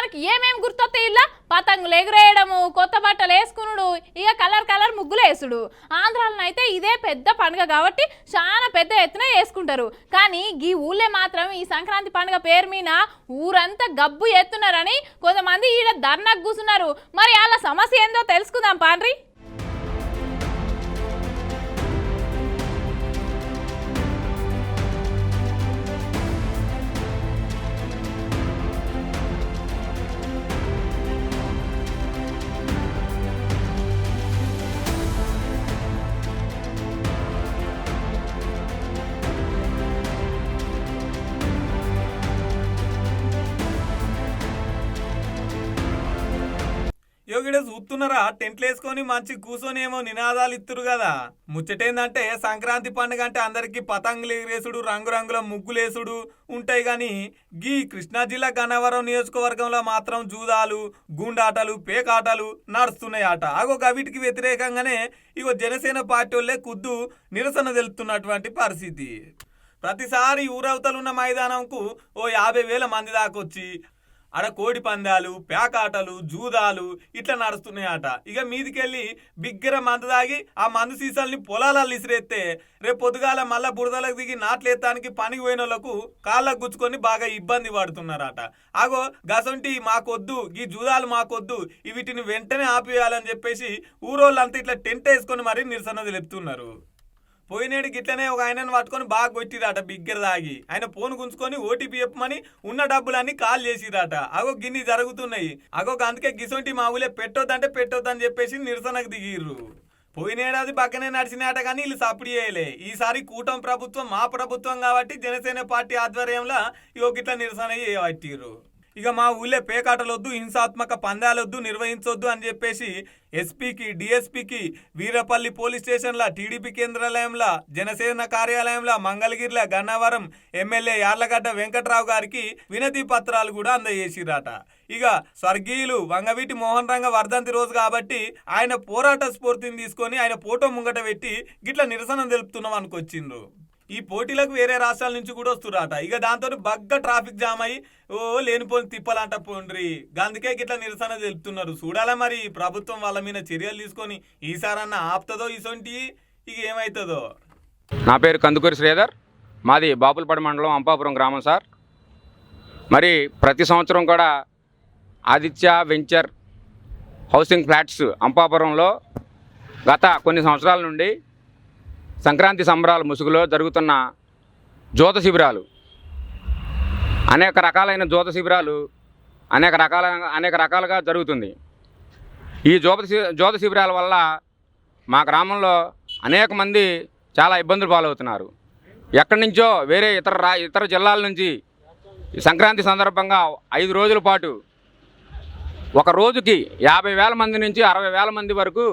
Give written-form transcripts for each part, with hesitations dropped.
మనకి ఏమేమి గుర్తొస్తాయి ఇలా పతంగులు ఎగురేయడము కొత్త బట్టలు వేసుకునుడు ఇక కలర్ కలర్ ముగ్గులు వేసుడు ఆంధ్రాలో అయితే ఇదే పెద్ద పండుగ కాబట్టి చాలా పెద్ద ఎత్తున చేసుకుంటారు కానీ ఈ ఊళ్ళే మాత్రం ఈ సంక్రాంతి పండుగ పేరు మీద ఊరంతా గబ్బు ఎత్తున్నారని కొంతమంది ఈడ ధర్నాకు కూర్చున్నారు మరి వాళ్ళ సమస్య ఏందో తెలుసుకుందాం పాండ్రి యోగిడ చూస్తున్నారా టెంట్లు వేసుకొని మంచి కూర్చొని ఏమో నినాదాలు ఇత్తురు కదా ముచ్చటేందంటే సంక్రాంతి పండుగ అంటే అందరికి పతంగులు ఎగిరేసుడు రంగురంగుల ముగ్గులేసుడు ఉంటాయి గాని గీ కృష్ణా జిల్లా గన్నవరం నియోజకవర్గంలో మాత్రం జూదాలు గుండాటలు పేకాటలు నడుస్తున్నాయి ఆట అగో వీటికి వ్యతిరేకంగానే ఇగో జనసేన పార్టీ వాళ్ళే కుద్దు నిరసన తెలుపుతున్నటువంటి పరిస్థితి ప్రతిసారి ఊరవతలున్న మైదానంకు ఓ 50,000 మంది దాకొచ్చి ఆడ కోడి పందాలు పేకాటలు జూదాలు ఇట్లా నడుస్తున్నాయట ఇక మీదికెళ్ళి బిగ్గర మందు తాగి ఆ మందు సీసాలని పొలాలలో ఇసిరేస్తే రేపు పొద్దుగాల మళ్ళా బురదలకు దిగి నాట్లేత్తానికి పనికి పోయిన వాళ్ళకు కాళ్ళకు గుచ్చుకొని బాగా ఇబ్బంది పడుతున్నారట అగో గసంటి మాకొద్దు ఈ జూదాలు మాకొద్దు వీటిని వెంటనే ఆపివేయాలని చెప్పేసి ఊరోళ్ళంతా ఇట్లా టెంట్ వేసుకొని మరీ నిరసన తెలుపుతున్నారు పోయినేడు గిట్లనే ఒక ఆయనను పట్టుకొని బాగా కొట్టిరాట బిగ్గర తాగి ఆయన ఫోన్ గుంజుకొని ఓటీపీ చెప్పమని ఉన్న డబ్బులన్నీ కాల్ చేసిరాట అగో గిన్ని జరుగుతున్నాయి అగో అందుకే గిసొంటి మా ఊళ్ళే పెట్టొద్దని చెప్పేసి నిరసనకు దిగిర్రు పోయినేడాది పక్కనే నడిచినాట కానీ వీళ్ళు సప్పుడు చేయలే ఈసారి కూటమి ప్రభుత్వం మా ప్రభుత్వం కాబట్టి జనసేన పార్టీ ఆధ్వర్యంలో ఇగో గిట్ల నిరసన చేయబట్టిర్రు ఇక మా ఊళ్ళే పేకాటలొద్దు హింసాత్మక పందాలొద్దు నిర్వహించొద్దు అని చెప్పేసి ఎస్పీకి డిఎస్పీకి వీరపల్లి పోలీస్ స్టేషన్ల టీడీపీ కేంద్రాలయంలో జనసేన కార్యాలయంలో మంగళగిరిలో గన్నవరం ఎమ్మెల్యే యార్లగడ్డ వెంకట్రావు గారికి వినతి పత్రాలు కూడా అందజేసిరట ఇక స్వర్గీయులు వంగవీటి మోహన్ రంగ వర్ధంతి రోజు కాబట్టి ఆయన పోరాట స్ఫూర్తిని తీసుకొని ఆయన ఫోటో ముంగట పెట్టి గిట్ల నిరసన తెలుపుతున్నాం అనుకొచ్చిండ్రు ఈ పోటీలకు వేరే రాష్ట్రాల నుంచి కూడా వస్తురాట ఇక దాంతో బగ్గ ట్రాఫిక్ జామ్ అయ్యి లేనిపోని తిప్పలంట పోండ్రి అందుకే గిట్లా నిరసన తెలుపుతున్నారు చూడాలా మరి ప్రభుత్వం వాళ్ళ మీద చర్యలు తీసుకొని ఈసారన్నా ఆపుతుందో ఇసొంటి ఇక ఏమవుతుందో నా పేరు కందుకూరి శ్రీధర్ మాది బాపులపాడు మండలం అంపాపురం గ్రామం సార్ మరి ప్రతి సంవత్సరం కూడా ఆదిత్య వెంచర్ హౌసింగ్ ఫ్లాట్స్ అంపాపురంలో గత కొన్ని సంవత్సరాల నుండి సంక్రాంతి సంబరాల ముసుగులో జరుగుతున్న జోత శిబిరాలు అనేక రకాలైన జోత శిబిరాలు అనేక రకాలుగా జరుగుతుంది ఈ జోత శిబిరాల వల్ల మా గ్రామంలో అనేక మంది చాలా ఇబ్బందులు పాలవుతున్నారు ఎక్కడి నుంచో వేరే ఇతర జిల్లాల నుంచి ఈ సంక్రాంతి సందర్భంగా 5 రోజుల పాటు ఒక రోజుకి 50,000 మంది నుంచి 60,000 మంది వరకు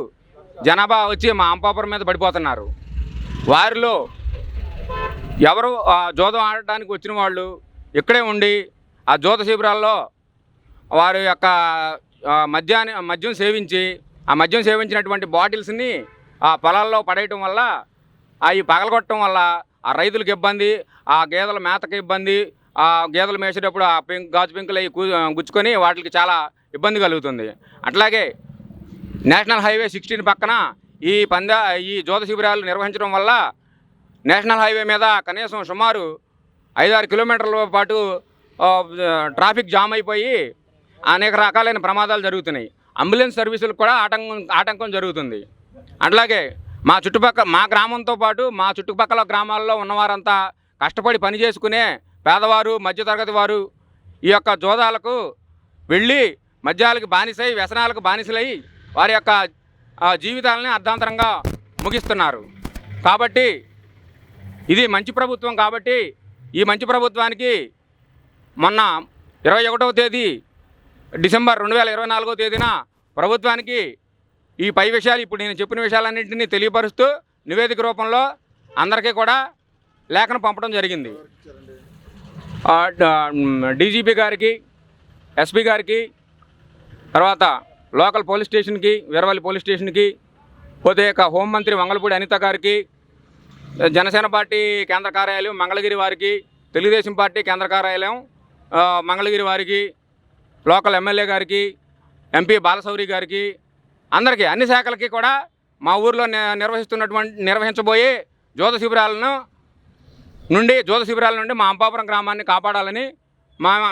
జనాభా వచ్చి మా అంపాపురం మీద పడిపోతున్నారు వారిలో ఎవరు జోదం ఆడటానికి వచ్చిన వాళ్ళు ఇక్కడే ఉండి ఆ జోత శిబిరాల్లో వారి యొక్క మద్యం సేవించి ఆ మద్యం సేవించినటువంటి బాటిల్స్ని ఆ పొలాల్లో పడేయటం వల్ల అవి పగలగొట్టడం వల్ల ఆ రైతులకు ఇబ్బంది ఆ గేదెల మేతకు ఇబ్బంది ఆ గేదెలు మేసేటప్పుడు ఆ గాజు పెంకులు అవి గుచ్చుకొని వాటికి చాలా ఇబ్బంది కలుగుతుంది అట్లాగే నేషనల్ హైవే 16 పక్కన ఈ జోత శిబిరాలు నిర్వహించడం వల్ల నేషనల్ హైవే మీద కనీసం సుమారు 5-6 కిలోమీటర్ల పాటు ట్రాఫిక్ జామ్ అయిపోయి అనేక రకాలైన ప్రమాదాలు జరుగుతున్నాయి అంబులెన్స్ సర్వీసులకు కూడా ఆటంకం జరుగుతుంది అట్లాగే మా గ్రామంతో పాటు మా చుట్టుపక్కల గ్రామాల్లో ఉన్నవారంతా కష్టపడి పని చేసుకునే పేదవారు మధ్యతరగతి వారు ఈ యొక్క జోదాలకు వెళ్ళి మద్యాలకు బానిసై వ్యసనాలకు బానిసలై వారి యొక్క జీవితాలని అర్ధాంతరంగా ముగిస్తున్నారు కాబట్టి ఇది మంచి ప్రభుత్వం కాబట్టి ఈ మంచి ప్రభుత్వానికి మొన్న 21వ తేదీ డిసెంబర్ 2024వ తేదీన ప్రభుత్వానికి ఈ పై విషయాలు ఇప్పుడు నేను చెప్పిన విషయాలన్నింటినీ తెలియపరుస్తూ నివేదిక రూపంలో అందరికీ కూడా లేఖను పంపడం జరిగింది డీజీపీ గారికి ఎస్పీ గారికి తర్వాత లోకల్ పోలీస్ స్టేషన్కి వీరవల్లి పోలీస్ స్టేషన్కి పోతే హోంమంత్రి వంగలపూడి అనిత గారికి జనసేన పార్టీ కేంద్ర కార్యాలయం మంగళగిరి వారికి తెలుగుదేశం పార్టీ కేంద్ర కార్యాలయం మంగళగిరి వారికి లోకల్ ఎమ్మెల్యే గారికి, ఎంపీ బాలశౌరి గారికి, అందరికీ అన్ని శాఖలకి కూడా మా ఊర్లో నిర్వహించబోయే జోద శిబిరాల నుండి మా అంపాపురం గ్రామాన్ని కాపాడాలని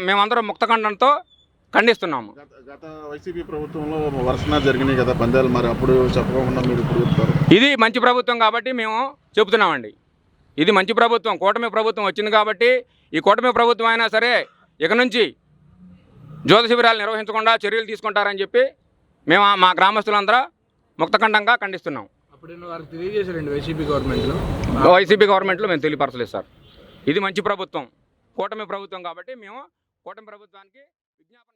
మేమందరం ముక్తఖండంతో ఖండిస్తున్నాము. గత వైసీపీ ప్రభుత్వంలో వర్షణ జరిగినాయి కదా పందాలు, మరి అప్పుడు చెప్పకుండా మీరు ఇప్పుడు చెప్తారు. ఇది మంచి ప్రభుత్వం కాబట్టి మేము చెబుతున్నామండి. ఇది మంచి ప్రభుత్వం, కూటమి ప్రభుత్వం వచ్చింది కాబట్టి ఈ కూటమి ప్రభుత్వం అయినా సరే ఇక నుంచి జోద శిబిరాలు నిర్వహించకుండా చర్యలు తీసుకుంటారని చెప్పి మేము మా గ్రామస్తులందరూ ముక్తఖండంగా ఖండిస్తున్నాం. అప్పుడు వారికి తెలియజేశారండి వైసీపీ గవర్నమెంట్లో మేము తెలియపరచలేదు సార్. ఇది మంచి ప్రభుత్వం, కూటమి ప్రభుత్వం కాబట్టి మేము కూటమి ప్రభుత్వానికి విజ్ఞాపన